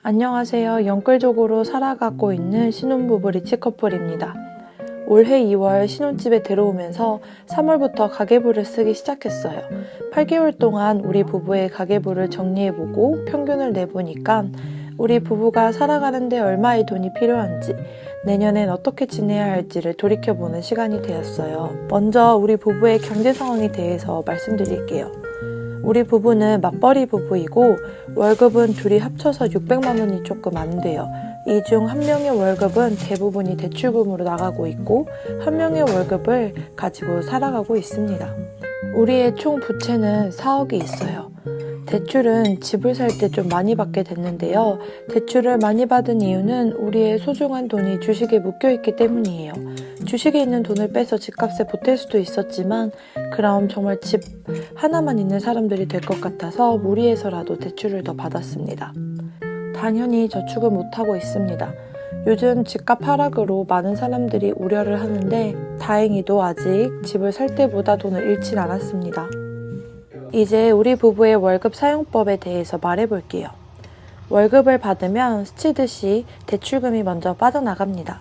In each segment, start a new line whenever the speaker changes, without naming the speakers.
안녕하세요. 영끌족으로 살아가고 있는 신혼부부 리치 커플입니다. 올해 2월 신혼집에 들어오면서 3월부터 가계부를 쓰기 시작했어요. 8개월 동안 우리 부부의 가계부를 정리해보고 평균을 내보니까 우리 부부가 살아가는데 얼마의 돈이 필요한지, 내년엔 어떻게 지내야 할지를 돌이켜보는 시간이 되었어요. 먼저 우리 부부의 경제 상황에 대해서 말씀드릴게요. 우리 부부는 맞벌이 부부이고 월급은 둘이 합쳐서 600만 원이 조금 안 돼요. 이 중 한 명의 월급은 대부분이 대출금으로 나가고 있고 한 명의 월급을 가지고 살아가고 있습니다. 우리의 총 부채는 4억이 있어요. 대출은 집을 살 때 좀 많이 받게 됐는데요. 대출을 많이 받은 이유는 우리의 소중한 돈이 주식에 묶여있기 때문이에요. 주식에 있는 돈을 빼서 집값에 보탤 수도 있었지만 그럼 정말 집 하나만 있는 사람들이 될 것 같아서 무리해서라도 대출을 더 받았습니다. 당연히 저축을 못하고 있습니다. 요즘 집값 하락으로 많은 사람들이 우려를 하는데 다행히도 아직 집을 살 때보다 돈을 잃진 않았습니다. 이제 우리 부부의 월급 사용법에 대해서 말해볼게요. 월급을 받으면 스치듯이 대출금이 먼저 빠져나갑니다.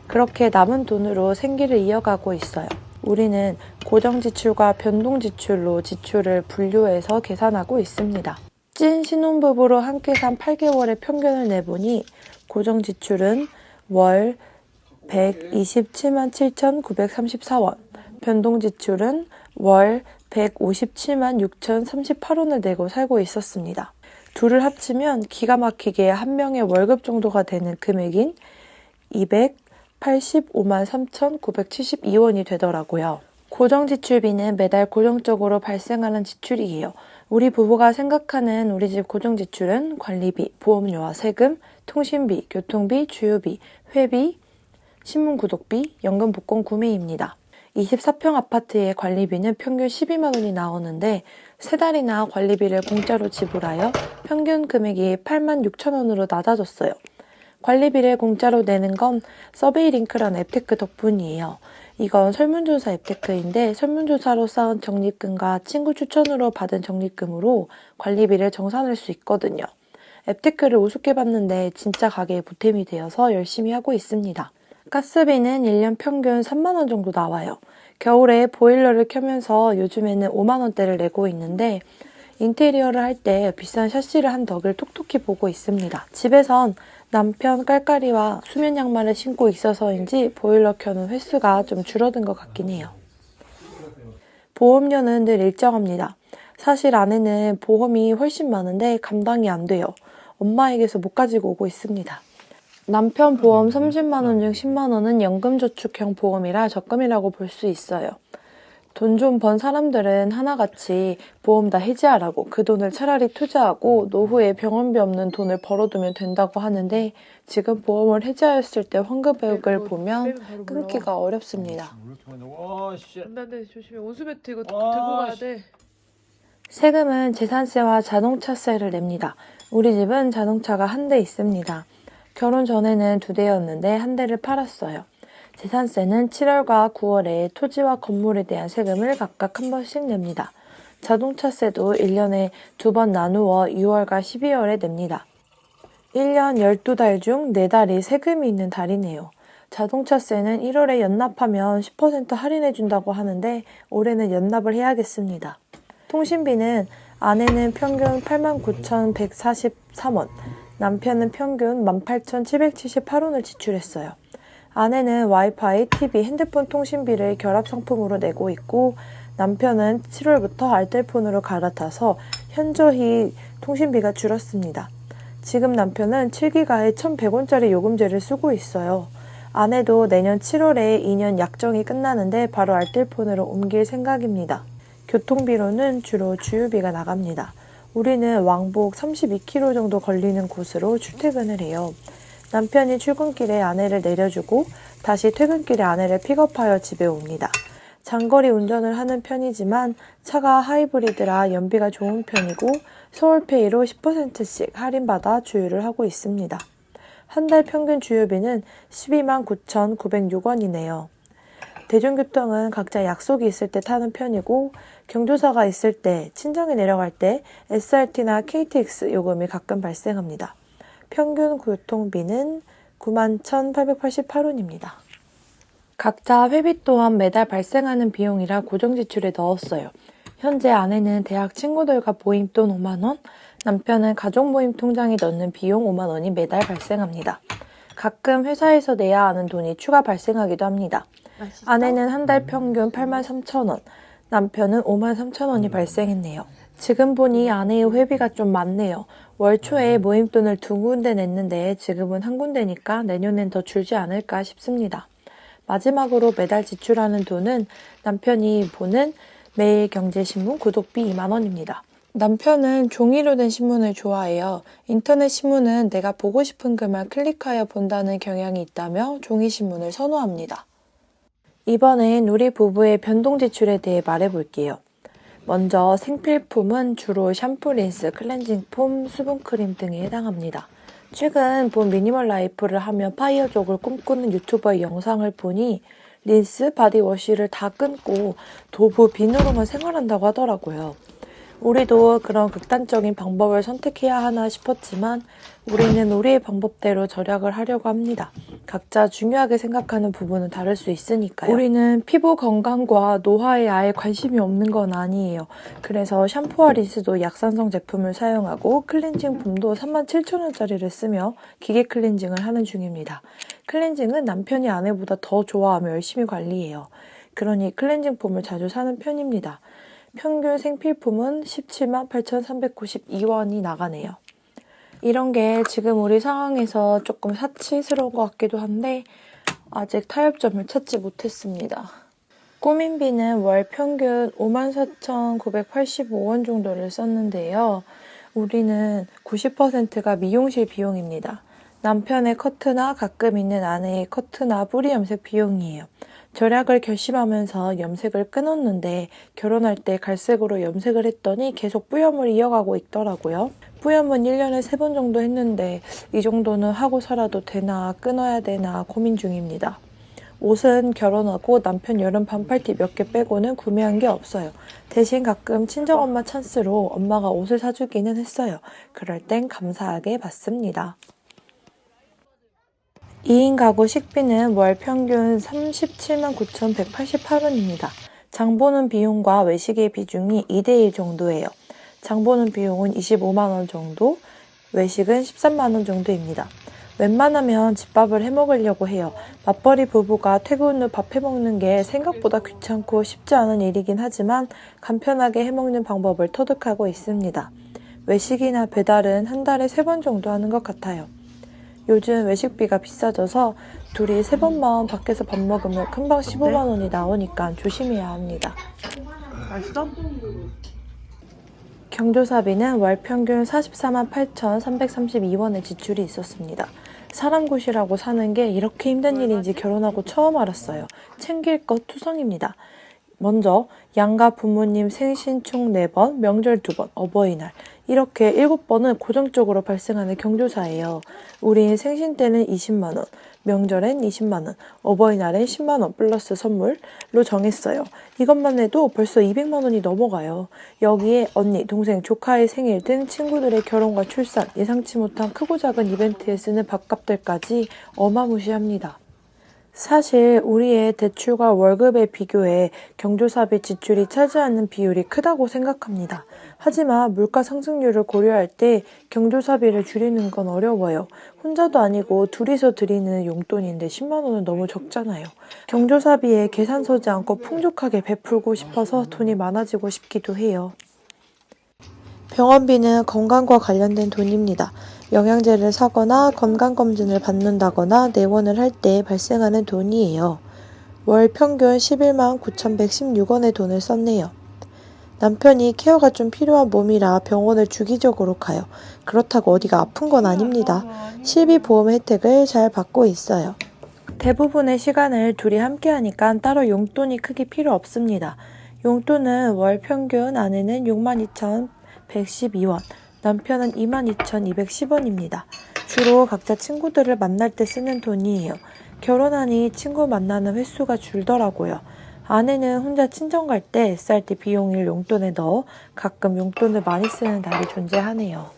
그렇게 남은 돈으로 생계를 이어가고 있어요. 우리는 고정지출과 변동지출로 지출을 분류해서 계산하고 있습니다. 찐 신혼부부로 함께 산 8개월의 평균을 내보니 고정지출은 월 127만 7,934원, 변동지출은 월 157만 6,038원을 내고 살고 있었습니다. 둘을 합치면 기가 막히게 한 명의 월급 정도가 되는 금액인 285만 3,972원이 되더라고요. 고정지출비는 매달 고정적으로 발생하는 지출이에요. 우리 부부가 생각하는 우리 집 고정지출은 관리비, 보험료와 세금, 통신비, 교통비, 주유비, 회비, 신문구독비, 연금복권 구매입니다. 24평 아파트의 관리비는 평균 12만 원이 나오는데 3달이나 관리비를 공짜로 지불하여 평균 금액이 8만 6천 원으로 낮아졌어요. 관리비를 공짜로 내는 건 서베이링크라는 앱테크 덕분이에요. 이건 설문조사 앱테크인데 설문조사로 쌓은 적립금과 친구 추천으로 받은 적립금으로 관리비를 정산할 수 있거든요. 앱테크를 우습게 봤는데 진짜 가게에 보탬이 되어서 열심히 하고 있습니다. 가스비는 1년 평균 3만 원 정도 나와요. 겨울에 보일러를 켜면서 요즘에는 5만 원대를 내고 있는데 인테리어를 할 때 비싼 샤시를 한 덕을 톡톡히 보고 있습니다. 집에선 남편 깔깔이와 수면 양말을 신고 있어서인지 보일러 켜는 횟수가 좀 줄어든 것 같긴 해요. 보험료는 늘 일정합니다. 사실 아내는 보험이 훨씬 많은데 감당이 안 돼요. 엄마에게서 못 가지고 오고 있습니다. 남편 보험 30만 원 중 10만 원은 연금저축형 보험이라 적금이라고 볼 수 있어요. 돈 좀 번 사람들은 하나같이 보험 다 해지하라고 그 돈을 차라리 투자하고 노후에 병원비 없는 돈을 벌어두면 된다고 하는데 지금 보험을 해지하였을 때 환급액을 보면 끊기가 어렵습니다.
안돼 조심해. 온수매트 이거 들고 가야 돼.
세금은 재산세와 자동차세를 냅니다. 우리 집은 자동차가 한 대 있습니다. 결혼 전에는 2대였는데 한 대를 팔았어요. 재산세는 7월과 9월에 토지와 건물에 대한 세금을 각각 한 번씩 냅니다. 자동차세도 1년에 2번 나누어 6월과 12월에 냅니다. 1년 12달 중 4달이 세금이 있는 달이네요. 자동차세는 1월에 연납하면 10% 할인해준다고 하는데 올해는 연납을 해야겠습니다. 통신비는 아내는 평균 89,143원, 남편은 평균 18,778원을 지출했어요. 아내는 와이파이, TV, 핸드폰 통신비를 결합 상품으로 내고 있고 남편은 7월부터 알뜰폰으로 갈아타서 현저히 통신비가 줄었습니다. 지금 남편은 7기가에 1,100원짜리 요금제를 쓰고 있어요. 아내도 내년 7월에 2년 약정이 끝나는데 바로 알뜰폰으로 옮길 생각입니다. 교통비로는 주로 주유비가 나갑니다. 우리는 왕복 32km 정도 걸리는 곳으로 출퇴근을 해요. 남편이 출근길에 아내를 내려주고 다시 퇴근길에 아내를 픽업하여 집에 옵니다. 장거리 운전을 하는 편이지만 차가 하이브리드라 연비가 좋은 편이고 서울페이로 10%씩 할인받아 주유를 하고 있습니다. 한 달 평균 주유비는 12만 9,906원이네요. 대중교통은 각자 약속이 있을 때 타는 편이고 경조사가 있을 때, 친정에 내려갈 때 SRT나 KTX 요금이 가끔 발생합니다. 평균 교통비는 91,888원입니다. 각자 회비 또한 매달 발생하는 비용이라 고정지출에 넣었어요. 현재 아내는 대학 친구들과 모임돈 5만원, 남편은 가족모임 통장에 넣는 비용 5만원이 매달 발생합니다. 가끔 회사에서 내야 하는 돈이 추가 발생하기도 합니다. 아내는 한 달 평균 83,000원, 남편은 53,000원이 발생했네요. 지금 보니 아내의 회비가 좀 많네요. 월 초에 모임돈을 2군데 냈는데 지금은 한 군데니까 내년엔 더 줄지 않을까 싶습니다. 마지막으로 매달 지출하는 돈은 남편이 보는 매일경제신문 구독비 2만원입니다. 남편은 종이로 된 신문을 좋아해요. 인터넷 신문은 내가 보고 싶은 글만 클릭하여 본다는 경향이 있다며 종이신문을 선호합니다. 이번엔 우리 부부의 변동 지출에 대해 말해볼게요. 먼저 생필품은 주로 샴푸, 린스, 클렌징 폼, 수분크림 등에 해당합니다. 최근 본 미니멀 라이프를 하며 파이어족을 꿈꾸는 유튜버의 영상을 보니 린스, 바디워시를 다 끊고 도부 비누로만 생활한다고 하더라고요. 우리도 그런 극단적인 방법을 선택해야 하나 싶었지만 우리는 우리의 방법대로 절약을 하려고 합니다. 각자 중요하게 생각하는 부분은 다를 수 있으니까요. 우리는 피부 건강과 노화에 아예 관심이 없는 건 아니에요. 그래서 샴푸와 린스도 약산성 제품을 사용하고 클렌징 폼도 37,000원짜리를 쓰며 기계 클렌징을 하는 중입니다. 클렌징은 남편이 아내보다 더 좋아하며 열심히 관리해요. 그러니 클렌징 폼을 자주 사는 편입니다. 평균 생필품은 178,392원이 나가네요. 이런 게 지금 우리 상황에서 조금 사치스러운 것 같기도 한데 아직 타협점을 찾지 못했습니다. 꾸민비는 월 평균 54,985원 정도를 썼는데요. 우리는 90%가 미용실 비용입니다. 남편의 커트나 가끔 있는 아내의 커트나 뿌리 염색 비용이에요. 절약을 결심하면서 염색을 끊었는데 결혼할 때 갈색으로 염색을 했더니 계속 뿌염을 이어가고 있더라고요. 뿌염은 1년에 3번 정도 했는데 이 정도는 하고 살아도 되나 끊어야 되나 고민 중입니다. 옷은 결혼하고 남편 여름 반팔티 몇 개 빼고는 구매한 게 없어요. 대신 가끔 친정엄마 찬스로 엄마가 옷을 사주기는 했어요. 그럴 땐 감사하게 받습니다. 2인 가구 식비는 월 평균 379,188원입니다. 장보는 비용과 외식의 비중이 2대1 정도예요. 장보는 비용은 25만원 정도, 외식은 13만원 정도입니다. 웬만하면 집밥을 해먹으려고 해요. 맞벌이 부부가 퇴근 후 밥 해먹는 게 생각보다 귀찮고 쉽지 않은 일이긴 하지만 간편하게 해먹는 방법을 터득하고 있습니다. 외식이나 배달은 한 달에 3번 정도 하는 것 같아요. 요즘 외식비가 비싸져서 둘이 3번만 밖에서 밥 먹으면 금방 15만원이 나오니까 조심해야 합니다.
맛있어?
경조사비는 월 평균 448,332원의 지출이 있었습니다. 사람 구실하고 사는 게 이렇게 힘든 일인지 결혼하고 처음 알았어요. 챙길 것 투성입니다. 먼저 양가 부모님 생신 총 4번, 명절 2번, 어버이날 이렇게 7번은 고정적으로 발생하는 경조사예요. 우린 생신 때는 20만원, 명절엔 20만원, 어버이날엔 10만원 플러스 선물로 정했어요. 이것만 해도 벌써 200만원이 넘어가요. 여기에 언니, 동생, 조카의 생일 등 친구들의 결혼과 출산, 예상치 못한 크고 작은 이벤트에 쓰는 밥값들까지 어마무시합니다. 사실 우리의 대출과 월급에 비교해 경조사비 지출이 차지하는 비율이 크다고 생각합니다. 하지만 물가 상승률을 고려할 때 경조사비를 줄이는 건 어려워요. 혼자도 아니고 둘이서 드리는 용돈인데 10만 원은 너무 적잖아요. 경조사비에 계산 서지 않고 풍족하게 베풀고 싶어서 돈이 많아지고 싶기도 해요. 병원비는 건강과 관련된 돈입니다. 영양제를 사거나 건강검진을 받는다거나 내원을 할 때 발생하는 돈이에요. 월 평균 11만 9,116원의 돈을 썼네요. 남편이 케어가 좀 필요한 몸이라 병원을 주기적으로 가요. 그렇다고 어디가 아픈 건 아닙니다. 실비보험 혜택을 잘 받고 있어요. 대부분의 시간을 둘이 함께 하니까 따로 용돈이 크게 필요 없습니다. 용돈은 월 평균 아내는 62,112원, 남편은 22,210원입니다. 주로 각자 친구들을 만날 때 쓰는 돈이에요. 결혼하니 친구 만나는 횟수가 줄더라고요. 아내는 혼자 친정 갈 때 SRT 비용을 용돈에 넣어 가끔 용돈을 많이 쓰는 날이 존재하네요.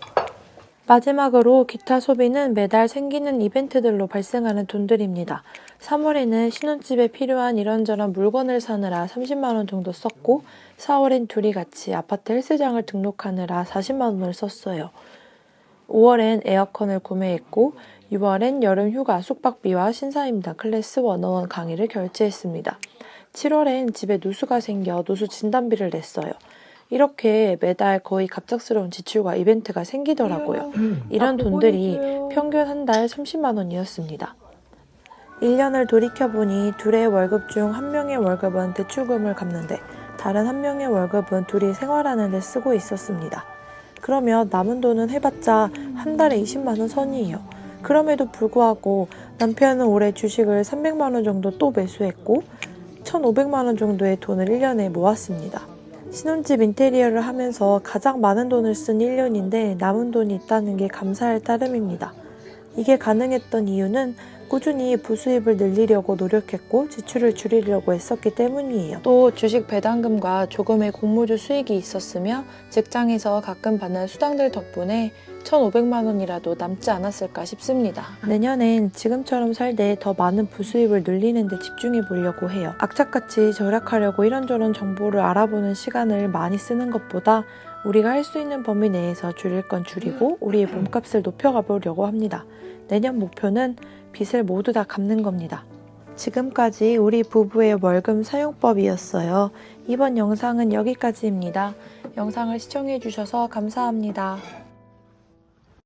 마지막으로 기타 소비는 매달 생기는 이벤트들로 발생하는 돈들입니다. 3월에는 신혼집에 필요한 이런저런 물건을 사느라 30만 원 정도 썼고 4월엔 둘이 같이 아파트 헬스장을 등록하느라 40만 원을 썼어요. 5월엔 에어컨을 구매했고 6월엔 여름 휴가 숙박비와 신사임당 클래스 101 강의를 결제했습니다. 7월엔 집에 누수가 생겨 누수 진단비를 냈어요. 이렇게 매달 거의 갑작스러운 지출과 이벤트가 생기더라고요. 이런 돈들이 평균 한 달 30만 원이었습니다. 1년을 돌이켜보니 둘의 월급 중 한 명의 월급은 대출금을 갚는데 다른 한 명의 월급은 둘이 생활하는 데 쓰고 있었습니다. 그러면 남은 돈은 해봤자 한 달에 20만 원 선이에요. 그럼에도 불구하고 남편은 올해 주식을 300만 원 정도 또 매수했고 1,500만 원 정도의 돈을 1년에 모았습니다. 신혼집 인테리어를 하면서 가장 많은 돈을 쓴 1년인데 남은 돈이 있다는 게 감사할 따름입니다. 이게 가능했던 이유는 꾸준히 부수입을 늘리려고 노력했고 지출을 줄이려고 했었기 때문이에요. 또 주식 배당금과 조금의 공모주 수익이 있었으며 직장에서 가끔 받는 수당들 덕분에 1,500만 원이라도 남지 않았을까 싶습니다. 내년엔 지금처럼 살되 더 많은 부수입을 늘리는 데 집중해 보려고 해요. 악착같이 절약하려고 이런저런 정보를 알아보는 시간을 많이 쓰는 것보다 우리가 할 수 있는 범위 내에서 줄일 건 줄이고 우리의 몸값을 높여가 보려고 합니다. 내년 목표는 빚을 모두 다 갚는 겁니다. 지금까지 우리 부부의 월급 사용법이었어요. 이번 영상은 여기까지입니다. 영상을 시청해 주셔서 감사합니다.